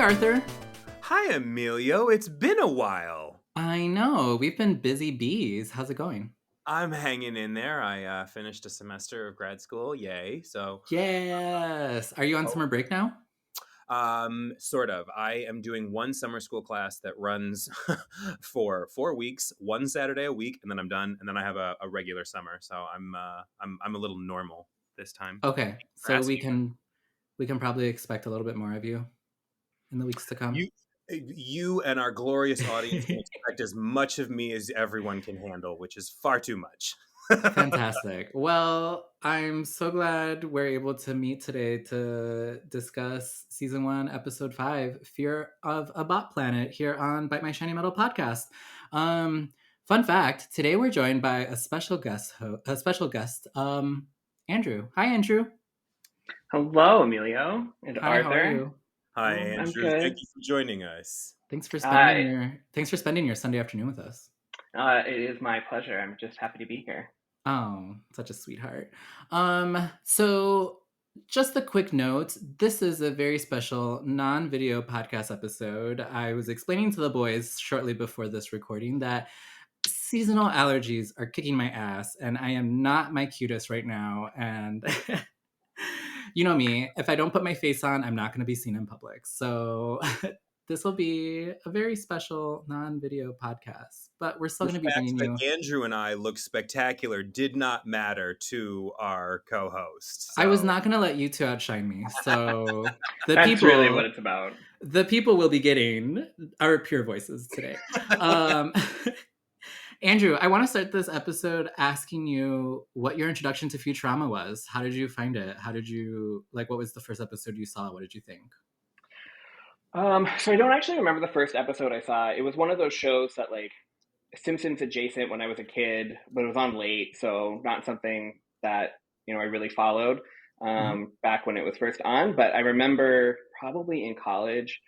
Arthur. Hi, Emilio. It's been a while. I know, we've been busy bees. How's it going? I'm hanging in there. I finished a semester of grad school. Yay. Yes. Are you on summer break now? Sort of. I am doing one summer school class that runs for 4 weeks, one Saturday a week, and then I'm done. And then I have a regular summer. So I'm a little normal this time. Okay, Thanks for so we asking. can we can probably expect a little bit more of you in the weeks to come. You, you and our glorious audience can expect as much of me as everyone can handle, which is far too much. Fantastic. Well, I'm so glad we're able to meet today to discuss season 1, episode 5, Fear of a Bot Planet, here on Bite My Shiny Metal podcast. Fun fact: today we're joined by a special guest, Andrew. Hi, Andrew. Hello, Emilio and Hi, how are Arthur. you? Hi, I'm Andrew. Thank good. you for joining us. Thanks for Hi. spending your Sunday afternoon with us. It is my pleasure. I'm just happy to be here. Oh, such a sweetheart. So just a quick note, this is a very special non-video podcast episode. I was explaining to the boys shortly before this recording that seasonal allergies are kicking my ass and I am not my cutest right now. And you know me, if I don't put my face on, I'm not going to be seen in public. So this will be a very special non-video podcast, but we're still The going to be fact bringing that you. Andrew and I look spectacular did not matter to our co-host. I was not going to let you two outshine me. So That's really what it's about. the people will be getting our pure voices today. Andrew, I want to start this episode asking you what your introduction to Futurama was. How did you find it? What was the first episode you saw? What did you think? So I don't actually remember the first episode I saw. It was one of those shows that like Simpsons adjacent when I was a kid, but it was on late, so not something that I really followed back when it was first on. But I remember probably in college,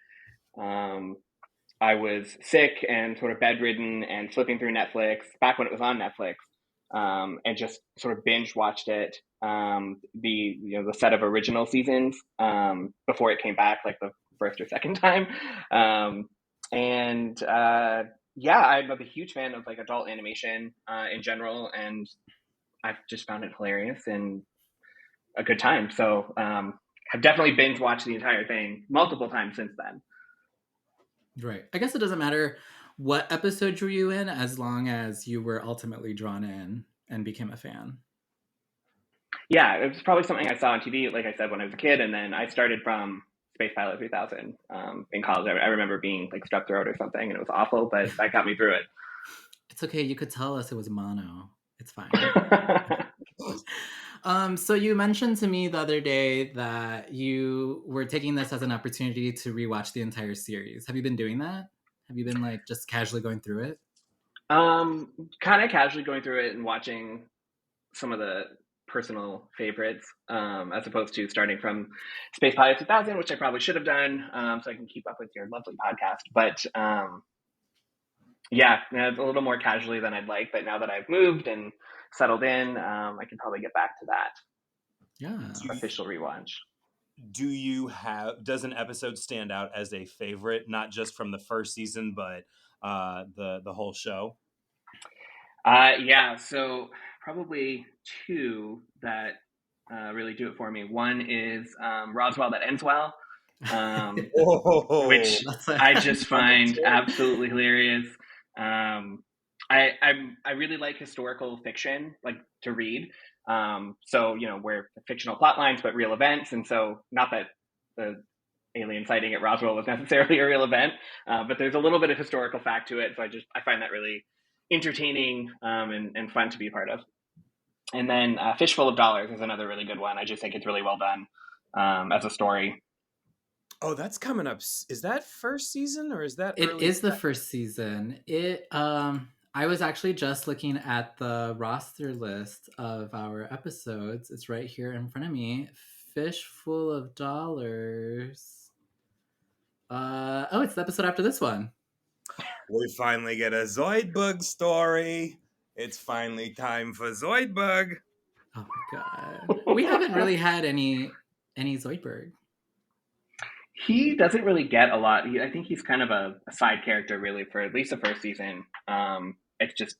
um, I was sick and sort of bedridden and flipping through Netflix back when it was on Netflix, and just sort of binge watched it. The set of original seasons before it came back, like the first or second time, and yeah, I'm a huge fan of like adult animation in general, and I've just found it hilarious and a good time. So I've definitely binge watched the entire thing multiple times since then. Right. I guess it doesn't matter what episode were you in as long as you were ultimately drawn in and became a fan. Yeah, it was probably something I saw on TV, like I said, when I was a kid, and then I started from Space Pilot 3000 in college. I remember being like strep throat or something, and it was awful, but that got me through it. It's okay. You could tell us it was mono. It's fine. So you mentioned to me the other day that you were taking this as an opportunity to rewatch the entire series. Have you been doing that? Have you been like just casually going through it? Kind of casually going through it and watching some of the personal favorites, as opposed to starting from Space Pilot 2000, which I probably should have done, so I can keep up with your lovely podcast. But yeah, it's a little more casually than I'd like. But now that I've moved and settled in, I can probably get back to that. Yeah. Official rewatch. Does an episode stand out as a favorite, not just from the first season, but the whole show? Yeah, so probably two that really do it for me. One is Roswell That Ends Well, which I just find absolutely hilarious. I really like historical fiction, like to read. So where fictional plot lines, but real events, and so not that the alien sighting at Roswell was necessarily a real event, but there's a little bit of historical fact to it. So I find that really entertaining and fun to be a part of. And then Fishful of Dollars is another really good one. I just think it's really well done as a story. Oh, that's coming up. Is that first season or is that It early? is the first season. I was actually just looking at the roster list of our episodes. It's right here in front of me. Fishful of Dollars. It's the episode after this one. We finally get a Zoidbug story. It's finally time for Zoidbug. Oh my god. We haven't really had any Zoidberg. He doesn't really get a lot. I think he's kind of a side character, really, for at least the first season. It's just,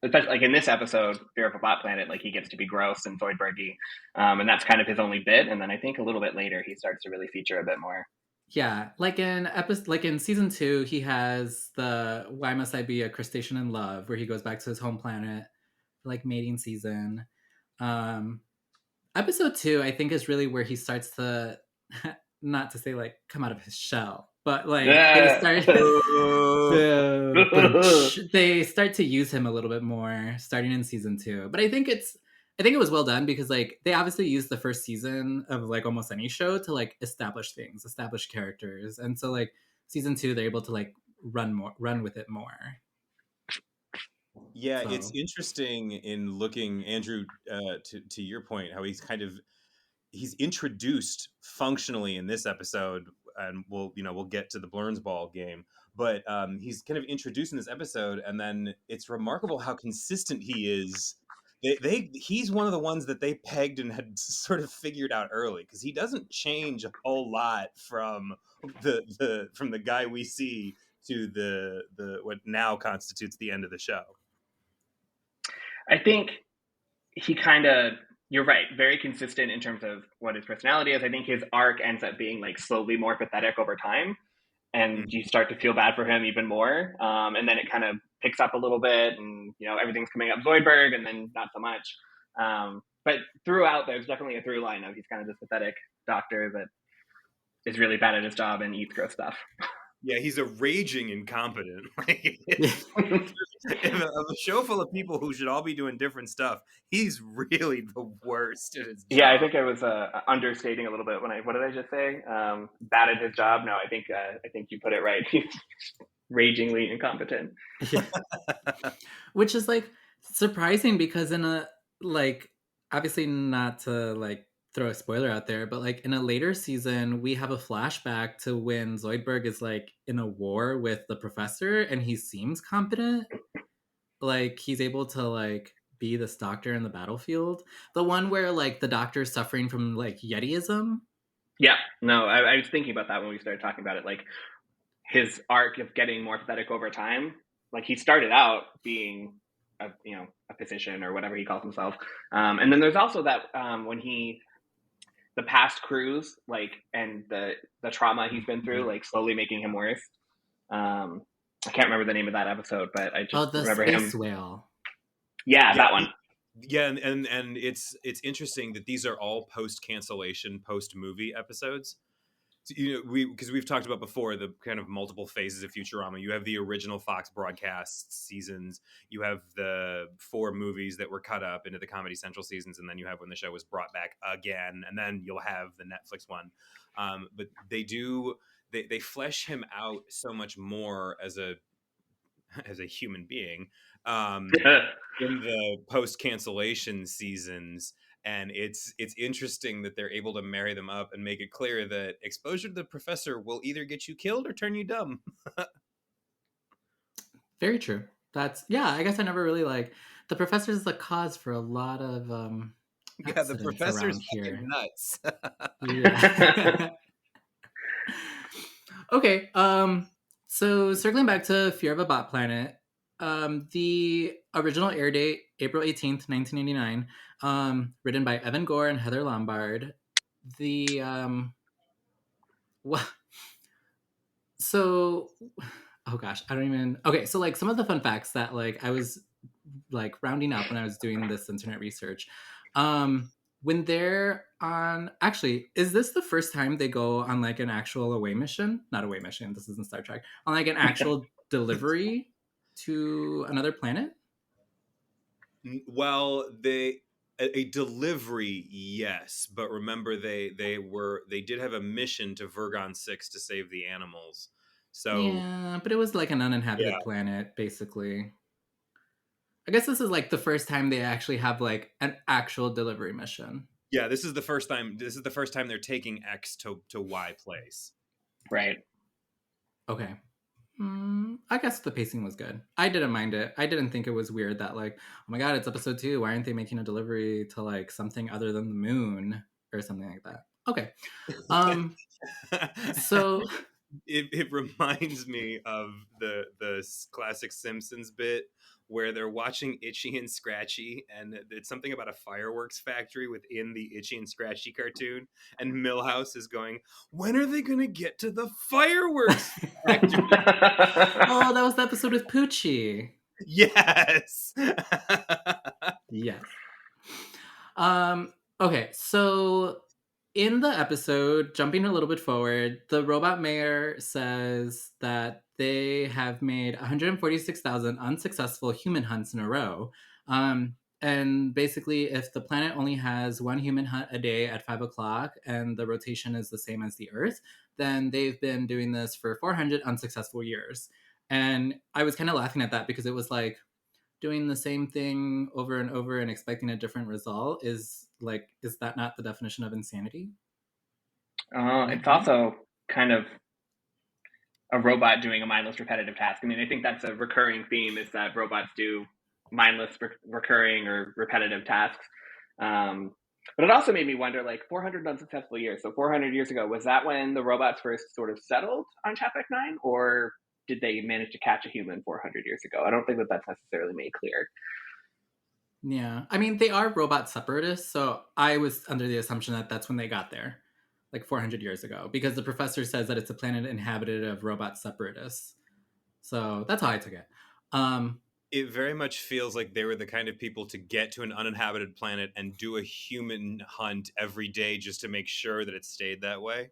especially like in this episode, Fear of a Bot Planet, like he gets to be gross and Zoidbergy, and that's kind of his only bit. And then I think a little bit later he starts to really feature a bit more. Yeah, like in season 2, he has the "Why Must I Be a Crustacean in Love," where he goes back to his home planet for like mating season. Um, Episode 2, I think, is really where he starts to, not to say like come out of his shell, but like they Yeah. start they start to use him a little bit more starting in season 2. But I think it was well done because like they obviously used the first season of like almost any show to like establish things, establish characters. And so like season 2 they're able to like run with it more. Yeah, it's So interesting in looking, Andrew, to your point, how he's introduced functionally in this episode, and we'll get to the Blurns Ball game, but he's kind of introduced in this episode, and then it's remarkable how consistent he is. He's one of the ones that they pegged and had sort of figured out early, because he doesn't change a whole lot from the guy we see to the what now constitutes the end of the show. I think he kind of, you're right, very consistent in terms of what his personality is. I think his arc ends up being like slowly more pathetic over time, and you start to feel bad for him even more. And then it kind of picks up a little bit, and everything's coming up Zoidberg, and then not so much. But throughout, there's definitely a through line of he's kind of this pathetic doctor that is really bad at his job and eats gross stuff. Yeah, he's a raging incompetent. Of a show full of people who should all be doing different stuff, he's really the worst at his job. Yeah, I think I was understating a little bit when what did I just say? Bad at his job? No, I think you put it right. He's ragingly incompetent. yeah. Which is like surprising because in a like obviously not to like throw a spoiler out there, but like in a later season we have a flashback to when Zoidberg is like in a war with the professor and he seems competent. Like he's able to like be this doctor in the battlefield. The one where like the doctor's suffering from like Yetiism. Yeah, no, I was thinking about that when we started talking about it. Like his arc of getting more pathetic over time. Like he started out being a physician or whatever he calls himself, and then there's also that when the past cruise, like, and the trauma he's been through, like slowly making him worse. I can't remember the name of that episode, but I just The remember space him. wheel. Yeah, that one. Yeah, and it's interesting that these are all post cancellation, post movie episodes. So, because we've talked about before the kind of multiple phases of Futurama. You have the original Fox broadcast seasons. You have the 4 movies that were cut up into the Comedy Central seasons, and then you have when the show was brought back again, and then you'll have the Netflix one. But they flesh him out so much more as a human being in the post cancellation seasons. And it's interesting that they're able to marry them up and make it clear that exposure to the professor will either get you killed or turn you dumb. Very true. I guess I never really like the professor's the cause for a lot of Yeah, the accidents professor's around here. nuts. Yeah. Okay. So circling back to Fear of a Bot Planet, the original air date April 18th, 1989. Written by Evan Gore and Heather Lombard. The what? So, oh gosh, I don't even. Okay, so like some of the fun facts that like I was like rounding up when I was doing this internet research. When they're on, actually, is this the first time they go on like an actual away mission? Not away mission. This isn't Star Trek. On like an actual delivery to another planet. Well, a delivery, yes, but remember they did have a mission to Vergon 6 to save the animals. So Yeah, but it was like an uninhabited planet, basically. I guess this is like the first time they actually have like an actual delivery mission. Yeah, this is the first time they're taking X to Y place. Right. Okay. I guess the pacing was good. I didn't mind it. I didn't think it was weird that like, oh my god, it's episode 2. Why aren't they making a delivery to like something other than the moon or something like that? Okay. Um, so it reminds me of the classic Simpsons bit where they're watching Itchy and Scratchy, and it's something about a fireworks factory within the Itchy and Scratchy cartoon, and Millhouse is going, "When are they going to get to the fireworks factory?" oh, that was the episode with Poochie. Yes. Yes. Okay, so in the episode, jumping a little bit forward, the robot mayor says that they have made 146,000 unsuccessful human hunts in a row. And basically, if the planet only has one human hunt a day at 5 o'clock and the rotation is the same as the Earth, then they've been doing this for 400 unsuccessful years. And I was kind of laughing at that because it was like, doing the same thing over and over and expecting a different result is that not the definition of insanity? It's Maybe. also kind of a robot doing a mindless repetitive task. I mean, I think that's a recurring theme, is that robots do mindless recurring or repetitive tasks. But it also made me wonder, like, 400 unsuccessful years. So 400 years ago, was that when the robots first sort of settled on Chapek 9, or did they manage to catch a human 400 years ago? I don't think that that's necessarily made clear. Yeah, I mean they are robot separatists, so I was under the assumption that that's when they got there, like 400 years ago, because the professor says that it's a planet inhabited of robot separatists. So that's how I took it. Um, It very much feels like they were the kind of people to get to an uninhabited planet and do a human hunt every day just to make sure that it stayed that way.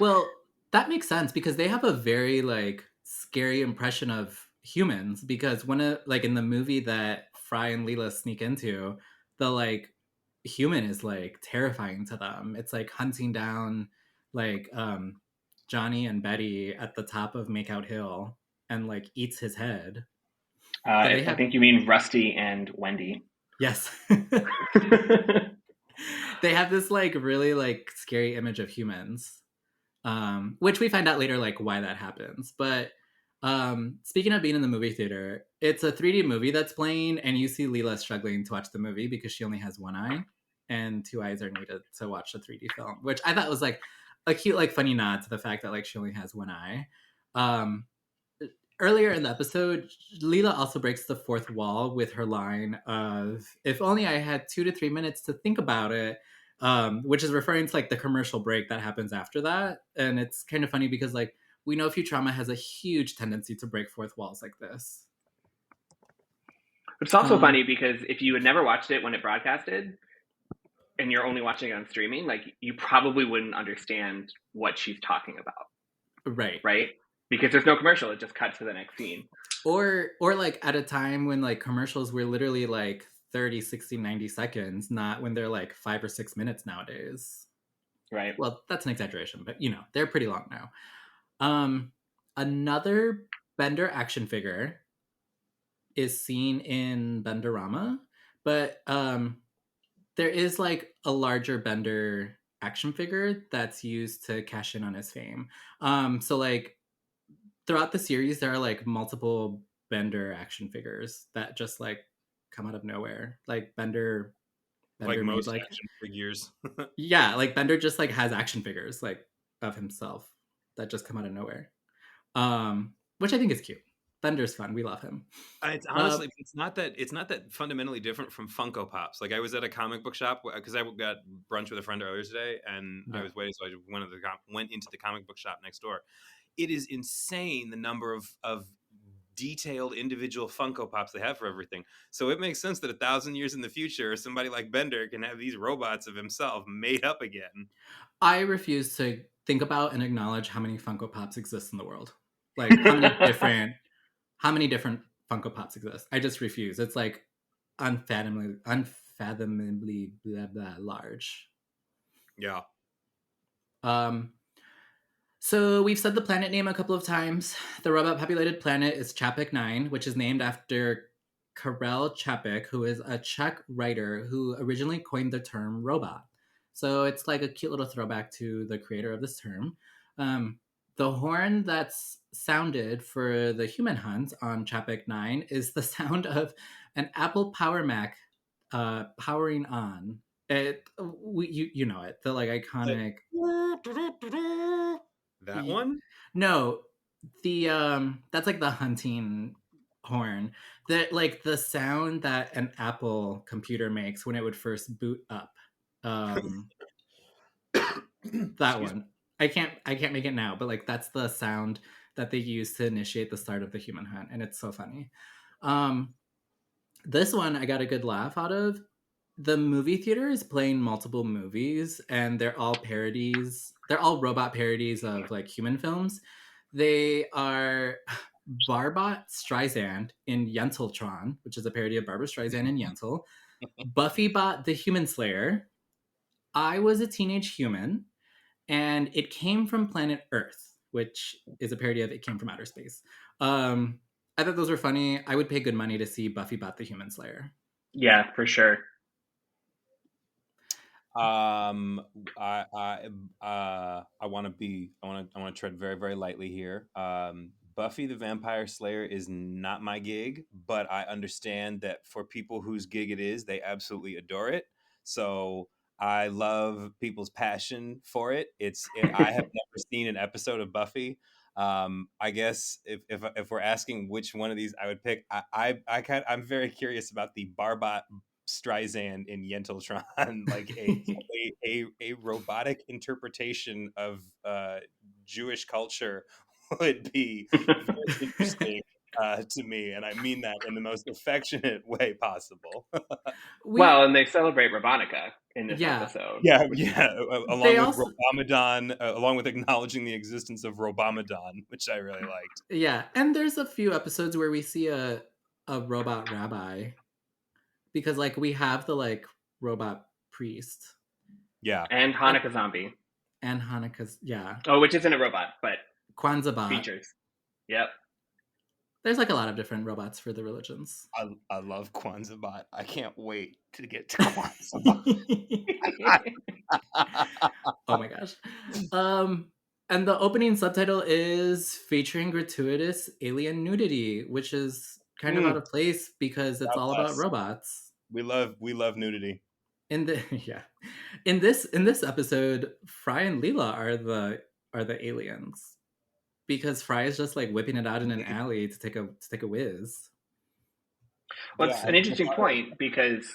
Well, that makes sense because they have a very like scary impression of humans because like in the movie that Fry and Leela sneak into, the like human is like terrifying to them. It's like hunting down like Johnny and Betty at the top of Makeout Hill and like eats his head. So they I have think you mean Rusty and Wendy. yes. They have this like really like scary image of humans, which we find out later like why that happens. But speaking of being in the movie theater, it's a 3D movie that's playing, and you see Leela struggling to watch the movie because she only has one eye, and two eyes are needed to watch the 3D film, which I thought was like a cute like funny nod to the fact that like she only has one eye. Um, Earlier in the episode, Leela also breaks the fourth wall with her line of "If only I had 2 to 3 minutes to think about it," which is referring to like the commercial break that happens after that. And it's kind of funny because like we know Futurama has a huge tendency to break fourth walls like this. It's also Um, funny because if you had never watched it when it broadcasted, and you're only watching it on streaming, like, you probably wouldn't understand what she's talking about, right. right? Because there's no commercial; it just cuts to the next scene. Or like at a time when like commercials were literally like 30, 60, 90 seconds, not when they're like 5 or 6 minutes nowadays. Right. Well, that's an exaggeration, but you know, they're pretty long now. Um, Another Bender action figure is seen in Benderama, but there is like a larger Bender action figure that's used to cash in on his fame. So like throughout the series, there are like multiple Bender action figures that just like come out of nowhere. Like Like Bender made most like action figures. yeah, like Bender just like has action figures like of himself that just come out of nowhere. Which I think is cute. Bender's fun. We love him. It's Uh, honestly, it's not that fundamentally different from Funko Pops. Like I was at a comic book shop because I got brunch with a friend earlier today, and I yeah. was waiting, so I went into the comic book shop next door. It is insane the number of detailed individual Funko Pops they have for everything. So it makes sense that 1,000 years in the future, somebody like Bender can have these robots of himself made up again. I refuse to think about and acknowledge how many Funko Pops exist in the world. Like how many different Funko Pops exist. I just refuse. It's like unfathomably blah blah large. Yeah. Um, so we've said the planet name a couple of times. The robot populated planet is Chapek 9, which is named after Karel Čapek, who is a Czech writer who originally coined the term robot. So it's like a cute little throwback to the creator of this term. Um, the horn that's sounded for the human hunt on Chapek 9 is the sound of an Apple Power Mac powering on. You know it, the like iconic. That one? No, the that's like the hunting horn. That like the sound that an Apple computer makes when it would first boot up. Um, that Excuse one. I can't make it now, but like that's the sound that they use to initiate the start of the human hunt, and it's so funny. Um, this one I got a good laugh out of. The movie theater is playing multiple movies, and they're all parodies. They're all robot parodies of like human films. They are Barbot Streisand in Yentltron, which is a parody of Barbara Streisand in Yentl. Buffy Bot the Human Slayer. I Was a Teenage Human, and It Came from Planet Earth, which is a parody of It Came from Outer Space. Um, I thought those were funny. I would pay good money to see Buffy Bot the Human Slayer. Yeah, for sure. I want to tread very, very lightly here. Buffy the Vampire Slayer is not my gig, but I understand that for people whose gig it is, they absolutely adore it. So I love people's passion for it. I have never seen an episode of Buffy. I guess if we're asking which one of these I would pick, I'm very curious about the Barbot Streisand in Yentltron, like a robotic interpretation of Jewish culture would be very interesting to me, and I mean that in the most affectionate way possible. Well, we and they celebrate Robonica in this Yeah, episode, Yeah, which yeah. they Along with also Robamadan, along with acknowledging the existence of Robamadan, which I really liked. yeah, and there's a few episodes where we see a robot rabbi because like we have the like robot priest Yeah, and and Hanukkah Zombie. Hanukkah's Oh, which isn't a robot, but Kwanzaa bot. features. Yep. There's like a lot of different robots for the religions. I love Kwanzaa. I can't wait to get to Kwanzaa. Oh my gosh. Um and the opening subtitle is featuring gratuitous alien nudity, which is kind of out Mm, of place because it's God all about bless. robots. We love nudity. In the yeah. In this episode, Fry and Leela are the aliens. Because Fry is just like whipping it out in an alley to take a whiz. Well, Yeah, it's an interesting point because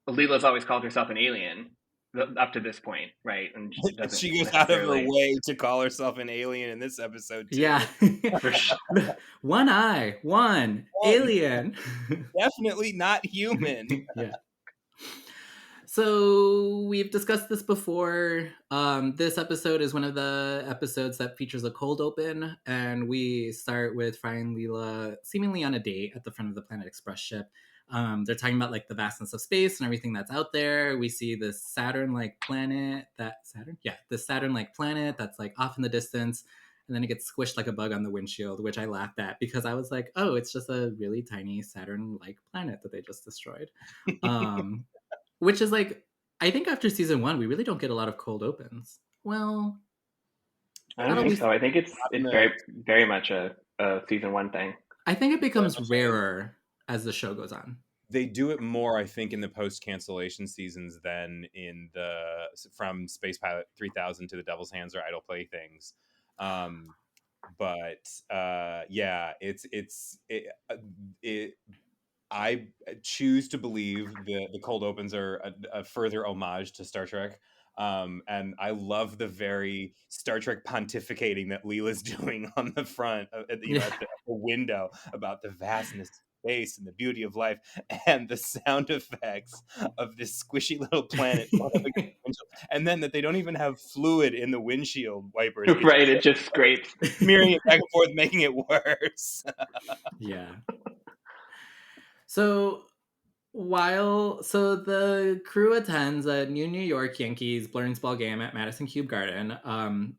Leela's always called herself an alien up to this point, right? And she doesn't she goes out of her necessarily. way to call herself an alien in this episode Yeah. too. For sure. One eye, one One, alien. definitely not human. Yeah. So we've discussed this before. This episode is one of the episodes that features a cold open, and we start with Fry and Leela seemingly on a date at the front of the Planet Express ship. They're talking about like the vastness of space and everything that's out there. We see this Saturn-like planet the Saturn-like planet that's like off in the distance, and then it gets squished like a bug on the windshield, which I laughed at because I was like, oh, it's just a really tiny Saturn-like planet that they just destroyed. Um, which is like, I think after season one, we really don't get a lot of cold opens. Well, I not don't think always. so. I think it's Not in it's the- very very much a season one thing. I think it very becomes much so. rarer as the show goes on. They do it more, I think, in the post cancellation seasons than in the from Space Pilot 3000 to the Devil's Hands or Idle Playthings. But yeah, it I choose to believe the cold opens are a further homage to Star Trek. And I love the very Star Trek pontificating that Leela's doing on the front, Yeah. at the window about the vastness of space and the beauty of life, and the sound effects of this squishy little planet, and then that they don't even have fluid in the windshield wipers. It's Right, it just scrapes. smearing it back and forth, making it worse. Yeah. So the crew attends a New York Yankees Blurns Ball game at Madison Cube Garden,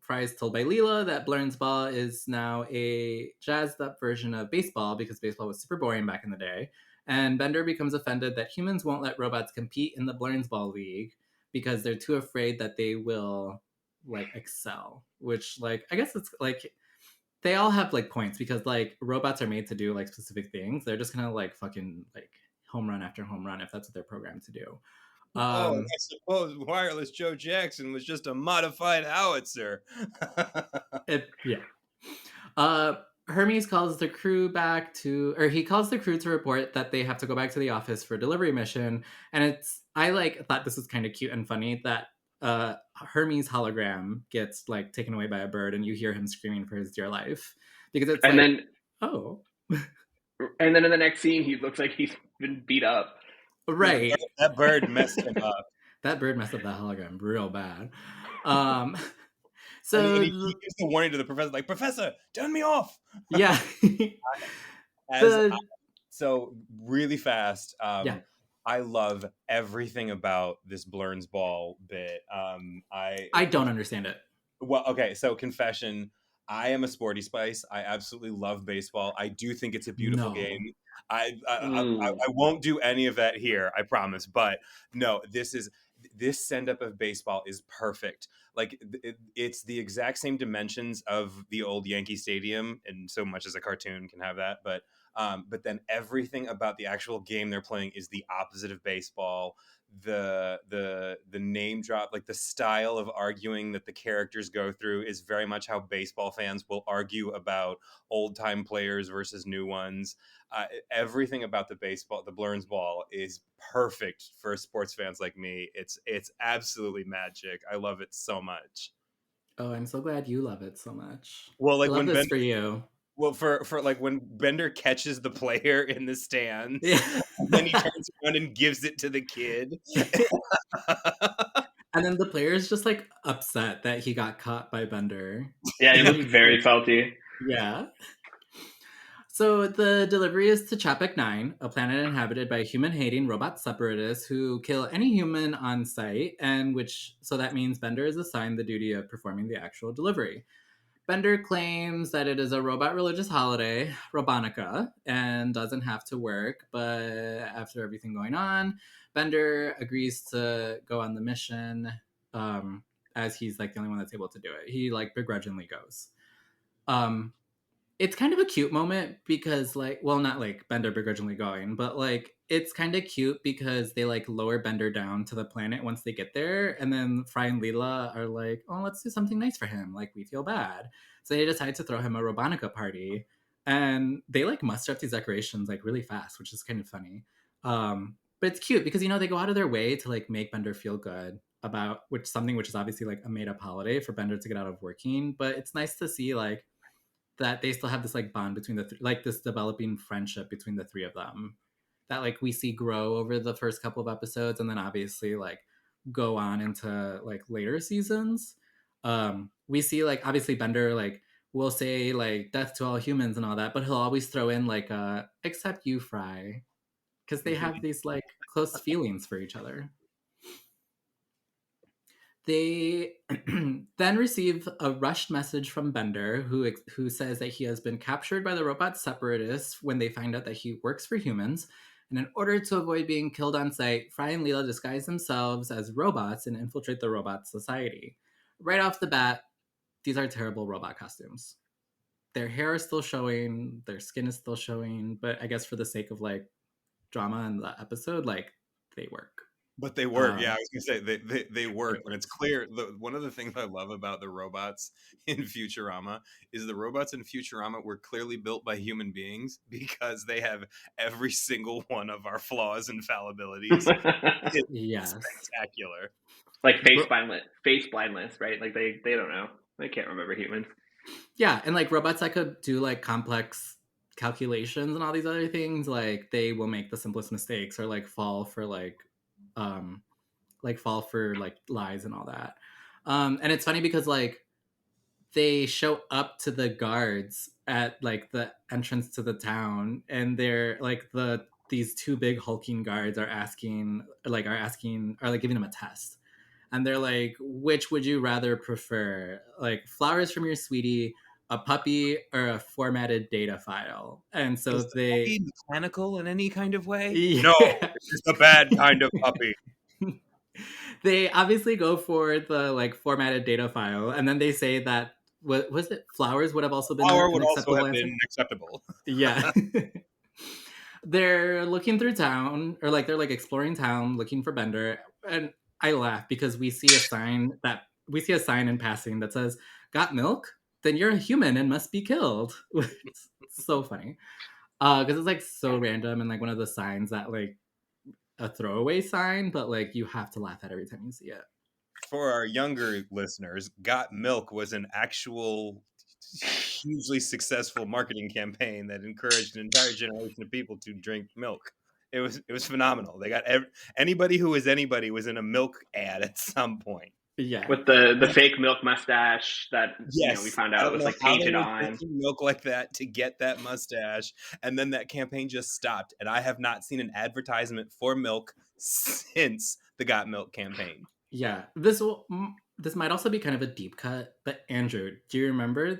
Fry is told by Leela that Blurns Ball is now a jazzed up version of baseball because baseball was super boring back in the day. And Bender becomes offended that humans won't let robots compete in the Blurns Ball League because they're too afraid that they will like excel. Which like I guess it's like they all have like points because like robots are made to do like specific things. They're just gonna like fucking like home run after home run if that's what they're programmed to do. Oh, and Um, I suppose wireless Joe Jackson was just a modified howitzer. yeah. Uh, Hermes calls the crew back to, or he calls the crew to report that they have to go back to the office for a delivery mission. And I like thought this was kind of cute and funny that Hermes hologram gets like taken away by a bird, and you hear him screaming for his dear life because it's And like, then oh, and then in the next scene, he looks like he's been beat up. Yeah, right, that bird messed him up. that bird messed up that hologram real bad. Um, And so he gives the warning to the professor, like, Professor, turn me off. yeah, As the So really fast, yeah, I love everything about this Blurns Ball bit. I don't understand it. Well, okay, so confession, I am a sporty spice. I absolutely love baseball. I do think it's a beautiful No. game. I Mm. won't do any of that here, I promise. But no, this send up of baseball is perfect. Like it's the exact same dimensions of the old Yankee Stadium, and so much as a cartoon can have that. But then everything about the actual game they're playing is the opposite of baseball. The name drop, like the style of arguing that the characters go through, is very much how baseball fans will argue about old time players versus new ones. Everything about the Blurns Ball is perfect for sports fans like me. It's absolutely magic. I love it so much. Oh, I'm so glad you love it so much. Well, I like love when this Ben for you. Well, for like when Bender catches the player in the stands, Yeah. and then he turns around and gives it to the kid. And then the player is just like upset that he got caught by Bender. Yeah, he And then looked he's very like, salty. yeah. So the delivery is to Chapek 9, a planet inhabited by human-hating robot separatists who kill any human on sight, and so that means Bender is assigned the duty of performing the actual delivery. Bender claims that it is a robot religious holiday, Robonica, and doesn't have to work. But after everything going on, Bender agrees to go on the mission, um, as he's like the only one that's able to do it. He like begrudgingly goes. Um, it's kind of a cute moment because like, well, not like Bender begrudgingly going, but like it's kind of cute because they like lower Bender down to the planet once they get there, and then Fry and Leela are like, oh, let's do something nice for him, like we feel bad, so they decide to throw him a Robonica party, and they like muster up these decorations like really fast, which is kind of funny. But it's cute because they go out of their way to like make Bender feel good about which is obviously like a made up holiday for Bender to get out of working, but it's nice to see like that they still have this like bond between like this developing friendship between the three of them that like we see grow over the first couple of episodes, and then obviously like go on into like later seasons. We see like obviously Bender like will say like death to all humans and all that, but he'll always throw in like except you, Fry, because they have these like close feelings for each other. They then receive a rushed message from Bender, who says that he has been captured by the robot separatists when they find out that he works for humans. And in order to avoid being killed on sight, Fry and Leela disguise themselves as robots and infiltrate the robot society. Right off the bat, these are terrible robot costumes. Their hair is still showing, their skin is still showing, but I guess for the sake of like drama in the episode, like they work. But they work. Yeah, I Um, was gonna say they work, it and it's works. clear. One of the things I love about the robots in Futurama is the robots in Futurama were clearly built by human beings because they have every single one of our flaws and fallibilities. It's Yes. spectacular. Like face blindness, right? Like they don't know. They can't remember humans. Yeah, and like robots that could do like complex calculations and all these other things, like they will make the simplest mistakes or um like fall for like lies and all that. And it's funny because like they show up to the guards at like the entrance to the town, and they're like these two big hulking guards are like giving them a test, and they're like, which would you rather prefer, like flowers from your sweetie, a puppy, or a formatted data file? And so Is the puppy mechanical in any kind of way? No, yeah. it's just a bad kind of puppy. They obviously go for the like formatted data file, and then they say that what was it, flowers would have also been Power an would also acceptable have answer. been acceptable. Yeah. They're looking through town, or like they're like exploring town looking for Bender, and I laugh because we see a sign in passing that says, "Got milk? Then you're a human and must be killed." It's so funny. Because it's like so random and like one of the signs that like a throwaway sign, but like you have to laugh at every time you see it. For our younger listeners, Got Milk was an actual hugely successful marketing campaign that encouraged an entire generation of people to drink milk. It was phenomenal. They got anybody who was anybody was in a milk ad at some point. Yeah. With the fake milk mustache that we Yes, found I out don't was know like how they painted were on. drinking milk like that to get that mustache, and then that campaign just stopped, and I have not seen an advertisement for milk since the Got Milk campaign. Yeah. This might also be kind of a deep cut, but Andrew, do you remember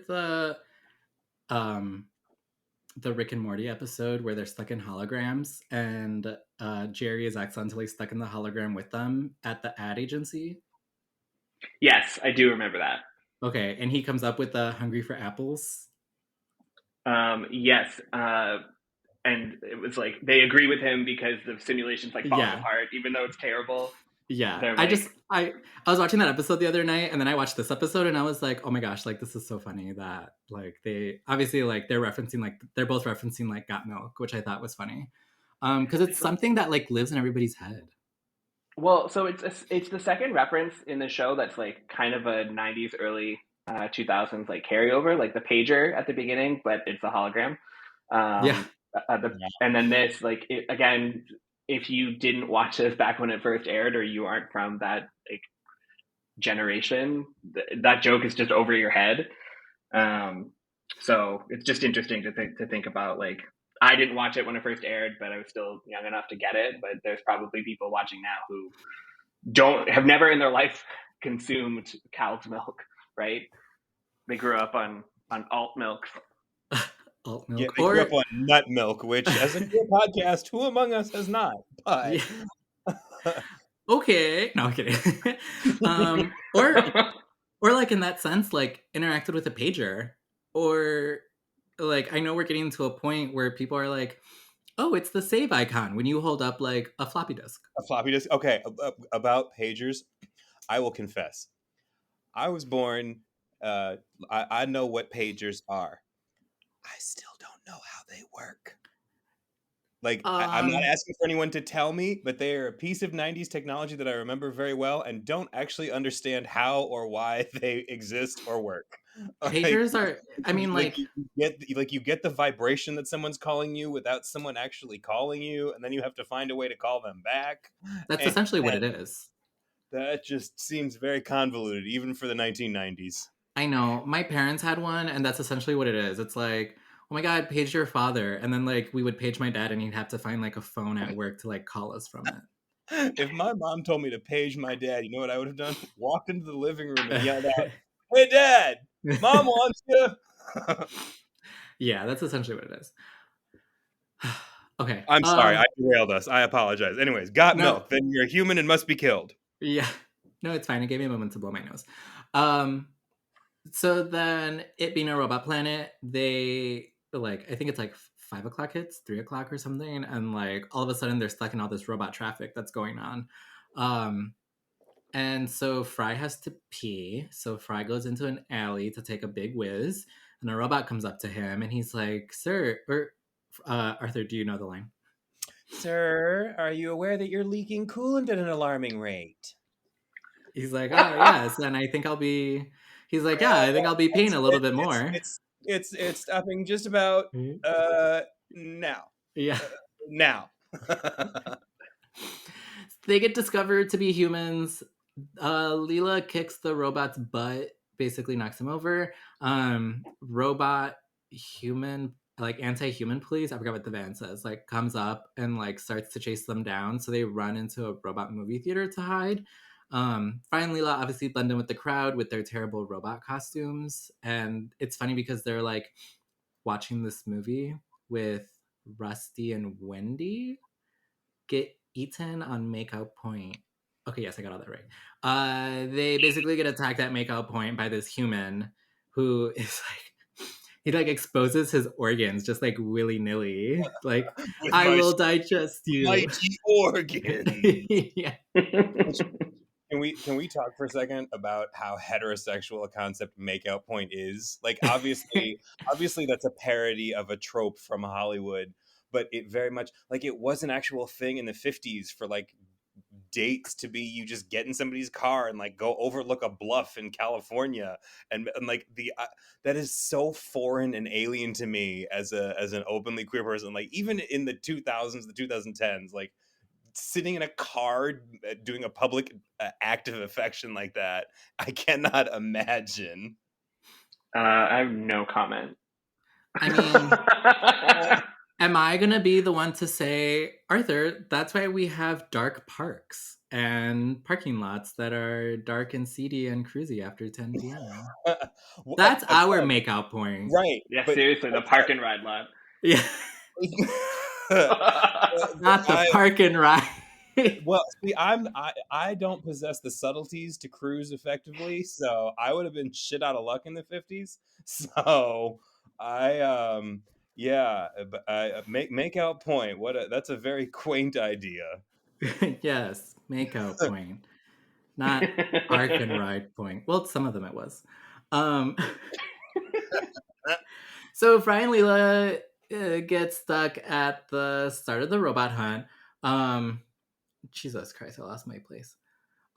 um the Rick and Morty episode where they're stuck in holograms and Jerry is accidentally stuck in the hologram with them at the ad agency? Yes, I do remember that. Okay, and he comes up with Hungry for Apples. Yes, and it was like they agree with him because the simulation's like falling Yeah. apart, even though it's terrible. Yeah. They're I like, just I was watching that episode the other night and then I watched this episode and I was like, oh my gosh, like this is so funny that like they obviously like they're both referencing like Got Milk, which I thought was funny. Because it's something that like lives in everybody's head. well, so it's the second reference in the show that's like kind of a '90s, early 2000s like carryover, like the pager at the beginning, but it's a hologram. Yeah. Um, and then this, like, again, if you didn't watch this back when it first aired, or you aren't from that like generation, that joke is just over your head. Um, so it's just interesting to think about. Like, I didn't watch it when it first aired, but I was still young enough to get it. But there's probably people watching now who have never in their life consumed cow's milk, right? They grew up on alt milk. Alt Yeah, milk. they grew up on nut milk, which, as a queer podcast, who among us has not? But Yeah. Okay. No, I'm kidding. Or like in that sense, like interacted with a pager. Or like I know we're getting to a point where people are like, oh, it's the save icon when you hold up like a floppy disk. a floppy disk. Okay, about pagers, I will confess, I was born. I know what pagers are. I still don't know how they work. Like, I'm not Um asking for anyone to tell me, but they are a piece of 90s technology that I remember very well and don't actually understand how or why they exist or work. Like, Pagers are I mean like you get the vibration that someone's calling you without someone actually calling you, and then you have to find a way to call them back. that's And essentially what it is. that just seems very convoluted, even for the 1990s. I know. My parents had one and that's essentially what it is. It's like, oh my god, page your father. And then like we would page my dad and he'd have to find like a phone at work to like call us from If my mom told me to page my dad, you know what I would have done? Walked into the living room and yelled out, it. "Hey, Dad! Mom wants you." Yeah, that's essentially what it is. Okay. I'm sorry, I derailed us. I apologize. Anyways, got No, milk. Then you're a human and must be killed. yeah. No, it's fine. It gave me a moment to blow my nose. Um, so then it being a robot planet, they like I think it's like 5 o'clock hits, 3 o'clock or something, and like all of a sudden they're stuck in all this robot traffic that's going on. Um, and so Fry has to pee. So Fry goes into an alley to take a big whiz, and a robot comes up to him and he's like, "Sir," or Arthur, do you know the line? Sir, are you aware that you're leaking coolant at an alarming rate? He's like, "Oh yes," and I think I'll be. He's like, "Yeah, I think I'll be paying It's a little it, bit more." it's stopping just about Mhm. now. Yeah. Uh, now. They get discovered to be humans. Leela kicks the robot's butt, basically knocks him over. Robot human, like anti-human police, I forgot what the van says, like comes up and like starts to chase them down. So they run into a robot movie theater to hide. Fry and Leela obviously blend in with the crowd with their terrible robot costumes. And it's funny because they're like watching this movie with Rusty and Wendy get eaten on Makeout Point. Okay, yes, I got all that right. They basically get attacked at Makeout Point by this human who is like He like exposes his organs just like willy-nilly. Like, with I my will digest you. mighty organ. Yeah. Can we talk for a second about how heterosexual a concept makeout point is? Like, obviously that's a parody of a trope from Hollywood, but it very much, like, it was an actual thing in the 50s for like dates to be you just get in somebody's car and like go overlook a bluff in California, and like the that is so foreign and alien to me as an openly queer person. Like, even in the 2000s, the 2010s, like sitting in a car doing a public act of affection like that, I cannot imagine. I have no comment. I mean, am I gonna be the one to say, Arthur, that's why we have dark parks and parking lots that are dark and seedy and cruisy after 10 p.m. That's our Again, makeout point. right, Yeah, but seriously, the park and ride lot. Yeah. Not the park and ride. well, see, I don't possess the subtleties to cruise effectively, so I would have been shit out of luck in the 50s. So I yeah, but make out point. That's a very quaint idea. Yes, makeout point. Not arc and ride point. Well, some of them it was. Um, so Fry and Leela get stuck at the start of the robot hunt. Jesus Christ, I lost my place.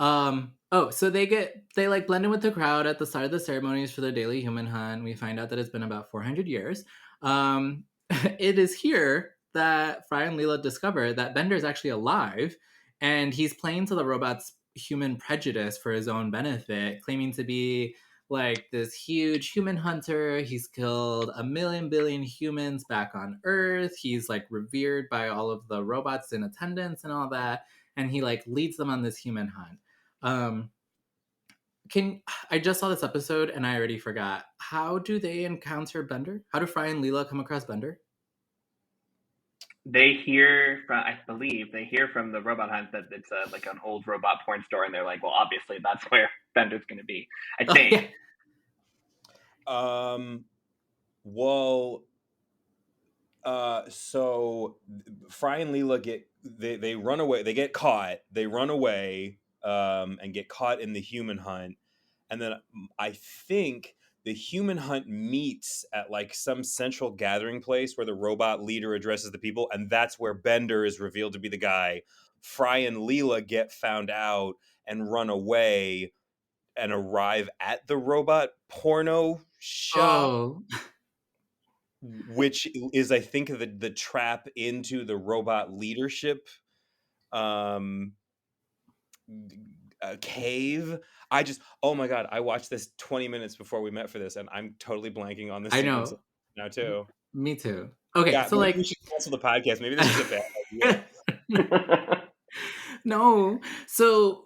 So they like blend in with the crowd at the start of the ceremonies for the daily human hunt. We find out that it's been about 400 years. It is here that Fry and Leela discover that Bender is actually alive, and he's playing to the robot's human prejudice for his own benefit, claiming to be like this huge human hunter. He's killed a million billion humans back on Earth. He's like revered by all of the robots in attendance and all that, and he like leads them on this human hunt. Um, can I just saw this episode and I already forgot. How do they encounter Bender? How do Fry and Leela come across Bender? They hear from, I believe, they hear from the robot hunt that it's like an old robot porn store, and they're like, well, obviously that's where Bender's going to be. I Oh, think. yeah. Well, so Fry and Leela they run away. They get caught. They run away, and get caught in the human hunt. And then I think the human hunt meets at like some central gathering place where the robot leader addresses the people, and that's where Bender is revealed to be the guy. Fry and Leela get found out and run away and arrive at the robot porno shop, Oh, which is, I think, the trap into the robot leadership um cave. Oh my god, I watched this 20 minutes before we met for this, and I'm totally blanking on the I sequence know. now too. Me too. Okay, Yeah, so maybe we like should cancel the podcast. Maybe this is a bad idea. no. So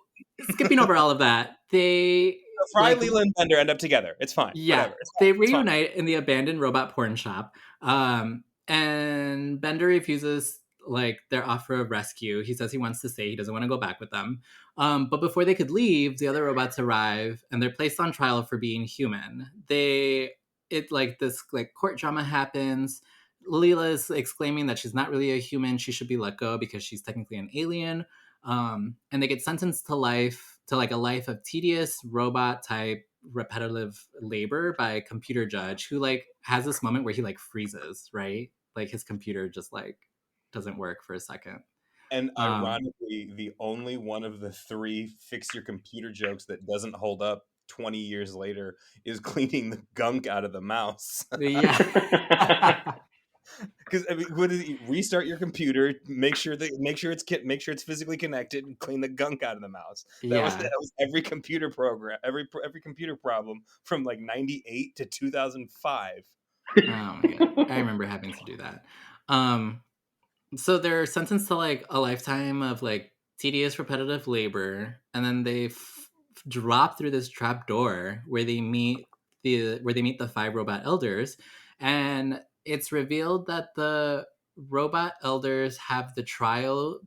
skipping over all of that, they So Fry, like Leela, and Bender end up together. It's fine. yeah, Whatever. It's fine. they It's fine. reunite in the abandoned robot porn shop. And Bender refuses like their offer of rescue. He says he wants to stay. He doesn't want to go back with them. But before they could leave, the other robots arrive and they're placed on trial for being human. It like this like court drama happens. Leela is exclaiming that she's not really a human. She should be let go because she's technically an alien. And they get sentenced to like a life of tedious robot type repetitive labor by a computer judge who like has this moment where he like freezes, right? Like his computer just like doesn't work for a second. And Um, ironically, the only one of the three fix your computer jokes that doesn't hold up 20 years later is cleaning the gunk out of the mouse. yeah. Because I mean, what is it? Restart your computer, make sure it's physically connected, and clean the gunk out of the mouse. That was Yeah. every computer program, every computer problem from like '98 to 2005. Oh my god. I remember having to do that. Um, so they're sentenced to like a lifetime of like tedious repetitive labor, and then they drop through this trap door where they meet the five robot elders, and it's revealed that the robot elders have the trial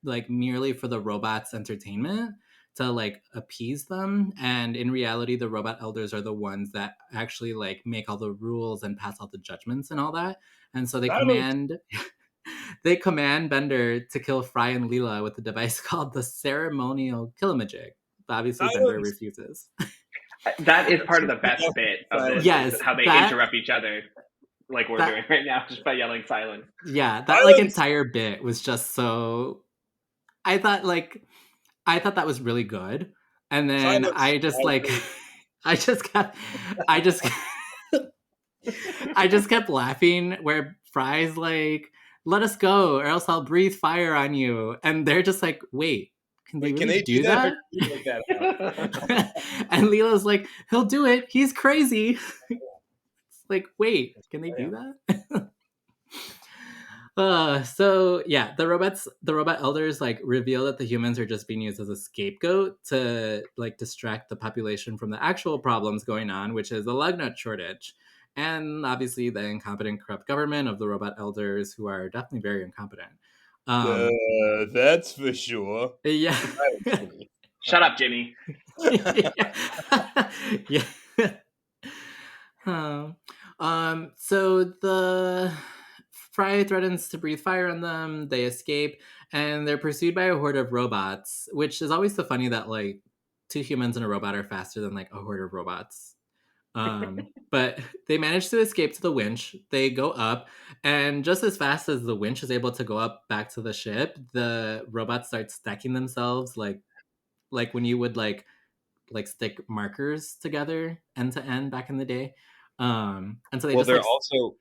like merely for the robots entertainment. to like appease them, and in reality the robot elders are the ones that actually like make all the rules and pass all the judgments and all that. And so they command Bender to kill Fry and Leela with a device called the ceremonial killamajig. But obviously Bender Silence. refuses. That is part of the best bit of this, is Yes, how they that interrupt each other like we're that doing right now, just by yelling silence. yeah, that like Silence. entire bit was just so I thought that was really good. And then Silence. I just like I just kept I just I just kept laughing where Fry's like, let us go or else I'll breathe fire on you. And they're just like, wait, can they Wait, can really they do do that, or that? can you make that up? And Leela's like, he'll do it. He's crazy. It's like, wait, can they do that? So yeah, the robot elders like reveal that the humans are just being used as a scapegoat to like distract the population from the actual problems going on, which is the lug nut shortage. And obviously the incompetent, corrupt government of the robot elders, who are definitely very incompetent. Um, That's for sure. yeah. Shut up, Jimmy. Yeah. Huh. So the Fry threatens to breathe fire on them. They escape, and they're pursued by a horde of robots, which is always so funny that like two humans and a robot are faster than like a horde of robots. But they manage to escape to the winch. They go up, and just as fast as the winch is able to go up back to the ship, the robots start stacking themselves like when you would like stick markers together end to end back in the day. And so they Well, just they're like also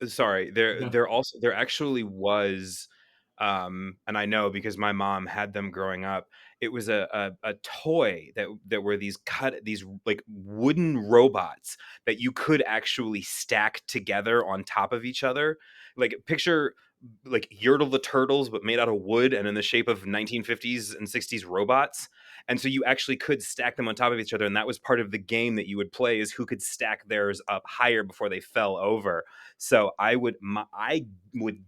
sorry. go. There actually was, and I know because my mom had them growing up. It was a toy that were these like wooden robots that you could actually stack together on top of each other. Like picture like Yertle the Turtles, but made out of wood and in the shape of 1950s and 60s robots. And so you actually could stack them on top of each other, and that was part of the game that you would play, is who could stack theirs up higher before they fell over. So I would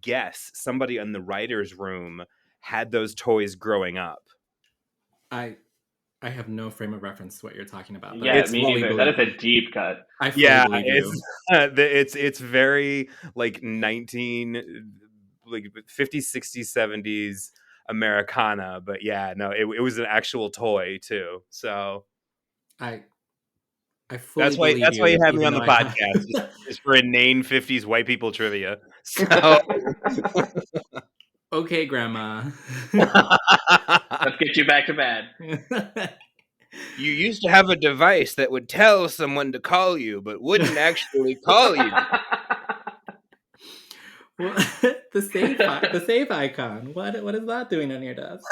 guess somebody in the writers' room had those toys growing up. I I have no frame of reference to what you're talking about, but I Yeah, It's me fully neither. That is believe a deep cut. I fully Yeah, believe it's you. it's very like 19 like 50s, 60s, 70s Americana, but yeah, no, it was an actual toy too. So I I fully believe that's why you you, have me even on though the I have. podcast is for inane 50s white people trivia. So Okay, Grandma. Let's get you back to bed. you used to have a device that would tell someone to call you, but wouldn't actually call you. Well, the save icon. What is that doing on your desk?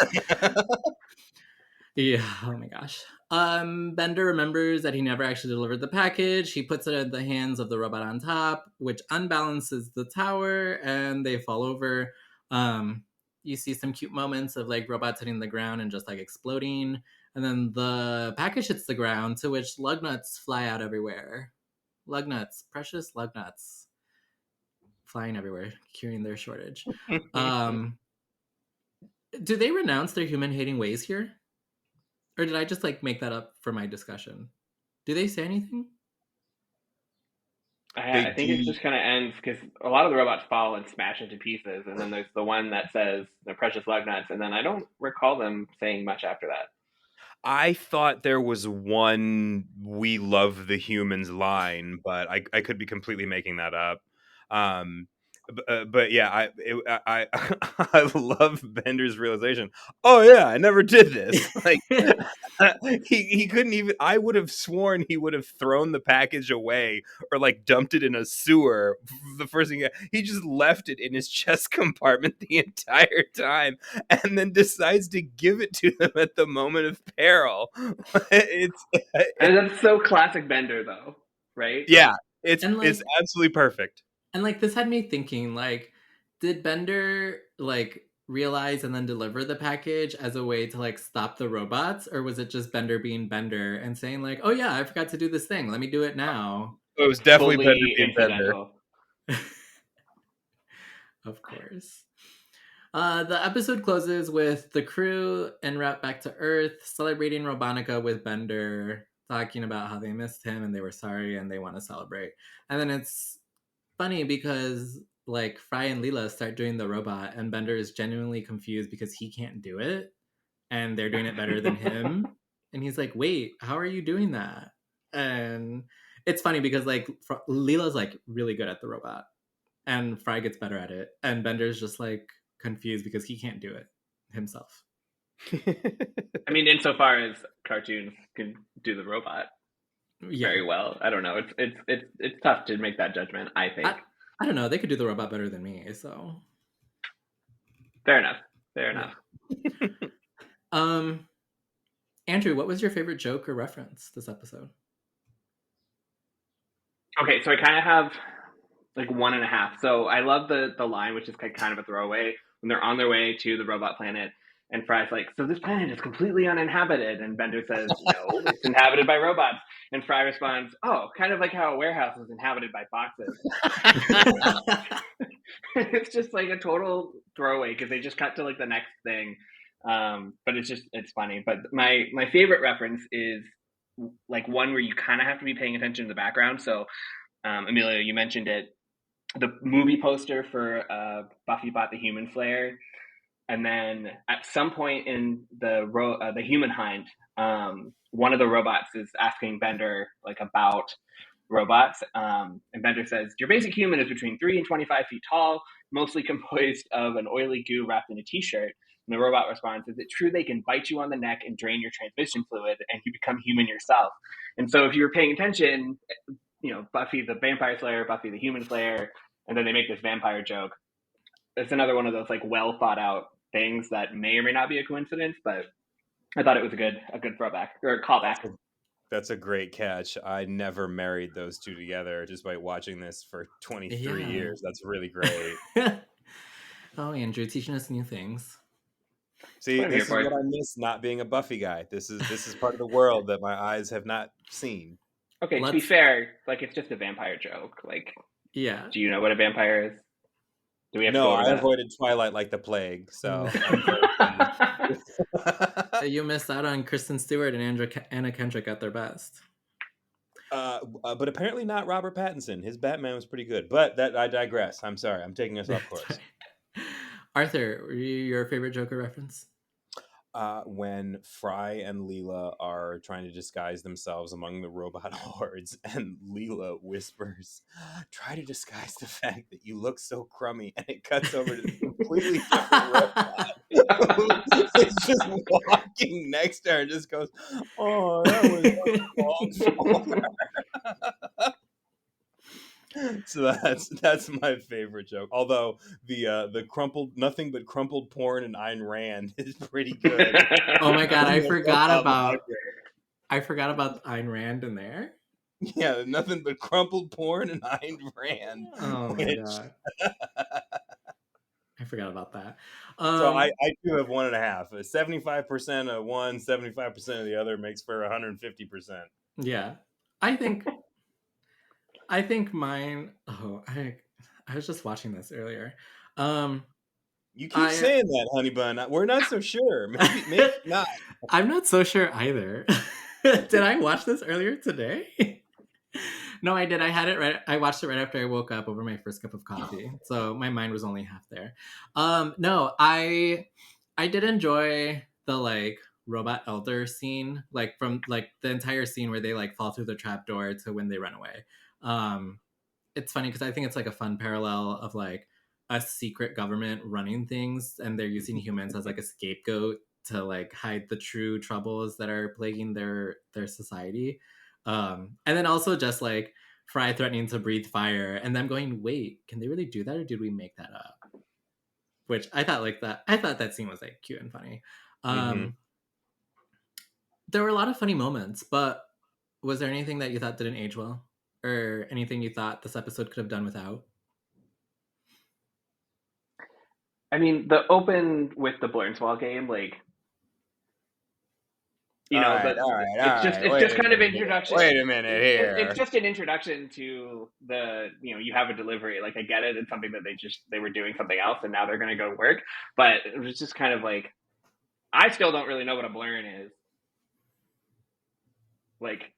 Yeah. Oh my gosh. Bender remembers that he never actually delivered the package. He puts it in the hands of the robot on top, which unbalances the tower, and they fall over. Um, you see some cute moments of like robots hitting the ground and just like exploding, and then the package hits the ground, to which lug nuts fly out everywhere. Lug nuts, precious lug nuts, flying everywhere, curing their shortage. Um, do they renounce their human hating ways here? Or did I just like make that up for my discussion? Do they say anything? They I think it do. just kind of ends because a lot of the robots fall and smash into pieces, and then there's the one that says the precious lug nuts, and then I don't recall them saying much after that. I thought there was one "We love the humans" line, but I could be completely making that up. Um, but yeah, I love Bender's realization. Oh yeah, I never did this. Like he couldn't even. I would have sworn he would have thrown the package away or like dumped it in a sewer. The first thing he just left it in his chest compartment the entire time, and then decides to give it to them at the moment of peril. it's And that's so classic Bender, though, right? yeah, and it's like absolutely perfect. and like this had me thinking like, did Bender like realize and then deliver the package as a way to like stop the robots, or was it just Bender being Bender and saying like, oh yeah, I forgot to do this thing, let me do it now? It was definitely Bender Fully being Bender. incidental. Of course. The episode closes with the crew en route back to Earth, celebrating Robonica with Bender, talking about how they missed him and they were sorry and they want to celebrate. And then it's funny because like Fry and Leela start doing the robot, and Bender is genuinely confused because he can't do it, and they're doing it better than him. And he's like, "Wait, how are you doing that?" And it's funny because like Leela's like really good at the robot, and Fry gets better at it, and Bender's just like confused because he can't do it himself. I mean, insofar as cartoons can do the robot very well, I don't know. It's tough to make that judgment. I think. I don't know. They could do the robot better than me, so fair enough. Fair enough. Andrew, what was your favorite joke or reference this episode? Okay, so I kind of have like 1.5. So I love the line, which is kind of a throwaway, when they're on their way to the robot planet, and Fry's like, "So this planet is completely uninhabited," and Bender says, "No, it's inhabited by robots." And Fry responds, "Oh, kind of like how a warehouse is inhabited by foxes." It's just like a total throwaway because they just cut to like the next thing. But it's funny. But my favorite reference is like one where you kind of have to be paying attention to the background. So Emilio, you mentioned it, the movie poster for Buffy Bought the Human Slayer, and then at some point in the Human Hind, one of the robots is asking Bender like about robots, and Bender says, "Your basic human is between 3 and 25 feet tall, mostly composed of an oily goo wrapped in a t-shirt." And the robot responds, "Is it true they can bite you on the neck and drain your transmission fluid and you become human yourself?" And so if you were paying attention, Buffy the Vampire Slayer, Buffy the Human Slayer, and then they make this vampire joke. It's another one of those like well thought out things that may or may not be a coincidence, but I thought it was a good throwback or callback. That's a great catch. I never married those two together despite watching this for 23 years. That's really great. Oh, Andrew, teaching us new things. See, this is what I miss not being a Buffy guy. This is part of the world that my eyes have not seen. Okay, to be fair, like it's just a vampire joke. Like, yeah. Do you know what a vampire is? Do we have no, I avoided Twilight like the plague, so. You missed out on Kristen Stewart and Anna Kendrick at their best. But apparently not Robert Pattinson. His Batman was pretty good. But I digress. I'm sorry. I'm taking us off course. Arthur, your favorite Joker reference? When Fry and Leela are trying to disguise themselves among the robot hordes, and Leela whispers, "Try to disguise the fact that you look so crummy," and it cuts over to the completely different robot. It's just walking next to her and just goes, "Oh, that was called for." So that's my favorite joke. Although the crumpled nothing but crumpled porn and Ayn Rand is pretty good. Oh my god, I forgot about Ayn Rand in there. Yeah, nothing but crumpled porn and Ayn Rand. Oh my god. I forgot about that. So I do have 1.5. 75% of one, 75% of the other makes for 150%. Yeah, I think mine. Oh, I was just watching this earlier. You keep saying that, honey bun. We're not so sure. Maybe not. I'm not so sure either. Did I watch this earlier today? No, I did. I had it right. I watched it right after I woke up over my first cup of coffee. So my mind was only half there. No, I did enjoy the like robot elder scene, like from like the entire scene where they like fall through the trap door to when they run away. It's funny because I think it's like a fun parallel of like a secret government running things, and they're using humans as like a scapegoat to like hide the true troubles that are plaguing their society. And then also just like Fry threatening to breathe fire, and them going, "Wait, can they really do that, or did we make that up?" Which I thought that scene was like cute and funny. There were a lot of funny moments, but was there anything that you thought didn't age well, or anything you thought this episode could have done without? I mean, the open with the Blurnswall game, like you know, but all it's just right. it's just kind of introduction. Wait a minute It's here. just an introduction to the, you have a delivery. Like, I get it. It's something that they were doing something else and now they're going to go work. But it was just kind of like, I still don't really know what a blurn is. Like,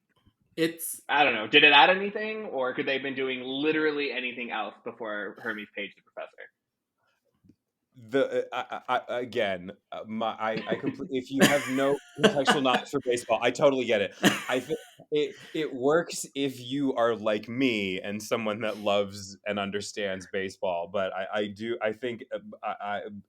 It's I don't know. Did it add anything, or could they have been doing literally anything else before Hermes Page the Professor? Again, I completely. If you have no contextual knowledge for baseball, I totally get it. I think it works if you are like me and someone that loves and understands baseball. But I think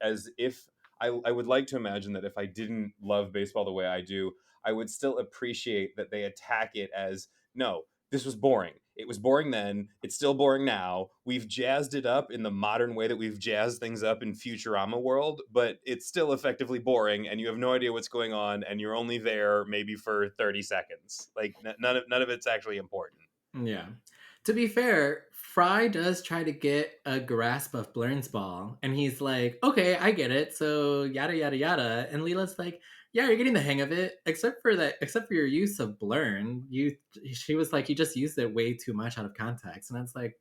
as if I would like to imagine that if I didn't love baseball the way I do, I would still appreciate that they attack it as no. This was boring. It was boring then. It's still boring now. We've jazzed it up in the modern way that we've jazzed things up in Futurama world, but it's still effectively boring, and you have no idea what's going on, and you're only there maybe for 30 seconds. Like none of it's actually important. Yeah. To be fair, Fry does try to get a grasp of Blurn's ball, and he's like, "Okay, I get it." So yada yada yada, and Leela's like, "Yeah, you're getting the hang of it. Except for your use of Blurn, she was like, you just used it way too much out of context." And it's like,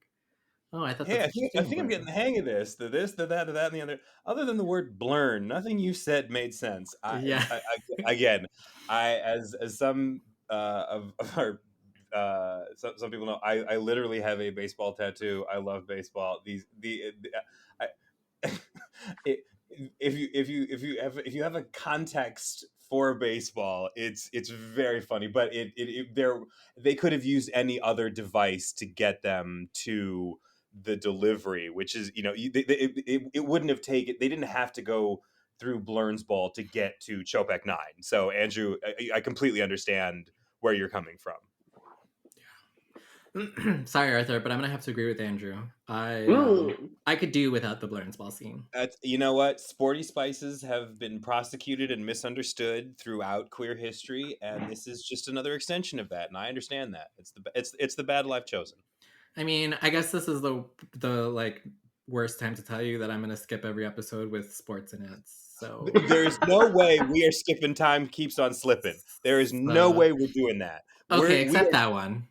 "Oh, I thought Hey, that's what she's I doing, think I'm getting Blurn." the hang of this. The that, and the other. Other than the word "blurn," nothing you said made sense. Yeah. Again, as some of our some people know, I literally have a baseball tattoo. I love baseball. I, it, if you have a context for baseball, it's very funny. But they could have used any other device to get them to the delivery, which is it wouldn't have taken. They didn't have to go through Blurn's ball to get to Chopek 9. So Andrew, I completely understand where you're coming from. Sorry, Arthur, but I'm gonna have to agree with Andrew. Ooh. I could do without the Blurn's ball scene. You know what? Sporty spices have been prosecuted and misunderstood throughout queer history, and this is just another extension of that. And I understand that it's the bad life chosen. I mean, I guess this is the like worst time to tell you that I'm gonna skip every episode with sports in it. So, There is no way we are skipping time keeps on slipping. There is no way we're doing that. Okay, We except that one. are.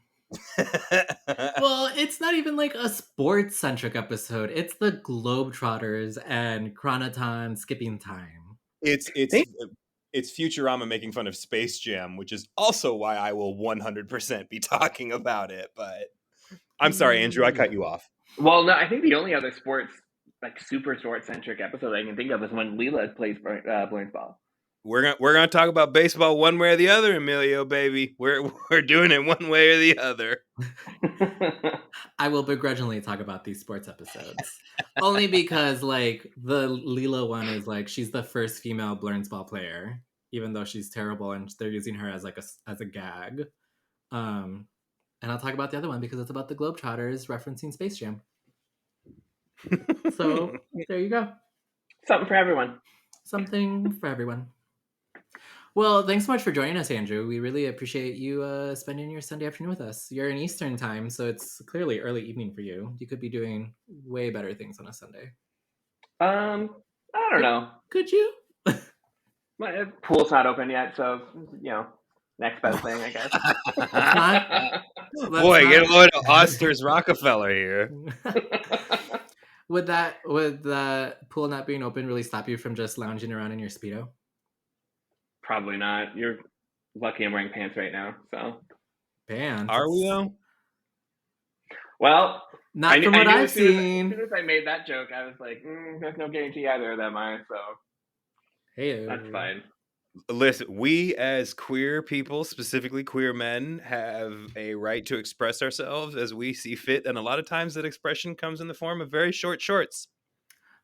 Well, it's not even like a sports centric episode. It's the Globetrotters and Chronoton skipping time. it's it's it's Futurama making fun of Space Jam, which is also why I will 100% be talking about it. But I'm sorry, Andrew, I cut Yeah. you off. Well, no, I think the only other sports, like, super sports centric episode I can think of is when Leela plays Blurns ball. We're gonna talk about baseball one way or the other, Emilio, baby. We're doing it one way or the other. I will begrudgingly talk about these sports episodes. Only because like the Leela one is like she's the first female Blurns ball player, even though she's terrible and they're using her as like as a gag. Um and I'll talk about the other one because it's about the Globetrotters referencing Space Jam. So there you go. Something for everyone. Something for everyone. Well, thanks so much for joining us, Andrew. We really appreciate you spending your Sunday afternoon with us. You're in Eastern time, so it's clearly early evening for you. You could be doing way better things on a Sunday. I don't know. Could you? My pool's not open yet, so next best thing, I guess. Boy, get a load of Oster's Rockefeller here. Would the pool not being open really stop you from just lounging around in your Speedo? Probably not. You're lucky I'm wearing pants right now. So Pants? Are we though? Well, not from what I've seen. As soon as I made that joke, I was like, there's no guarantee either of them are, so Hey, that's fine. Listen, we as queer people, specifically queer men, have a right to express ourselves as we see fit, and a lot of times that expression comes in the form of very short shorts.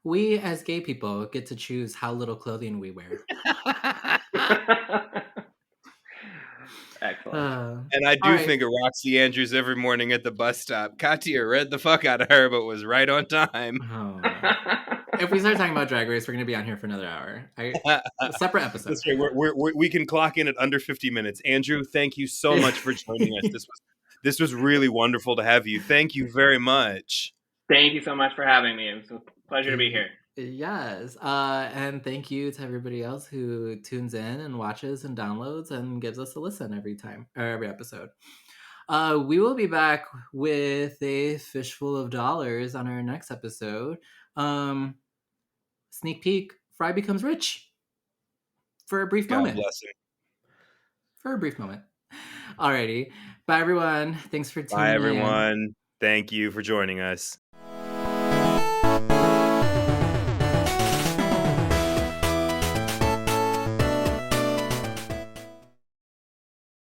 We as gay people get to choose how little clothing we wear. Excellent. And I do think of Roxy Andrews every morning at the bus stop. Katya read the fuck out of her, but was right on time. Oh. If we start talking about Drag Race, we're going to be on here for another hour. A separate episode. That's right. We can clock in at under 50 minutes. Andrew, thank you so much for joining us. This was really wonderful to have you. Thank you very much. Thank you so much for having me. It was a pleasure to be here. Yes. And thank you to everybody else who tunes in and watches and downloads and gives us a listen every time or every episode. We will be back with a fishful of dollars on our next episode. Sneak peek, Fry becomes rich for a brief God moment. bless him. For a brief moment. Alrighty. Bye everyone. Thanks for Bye, tuning in. everyone. Thank you for joining us.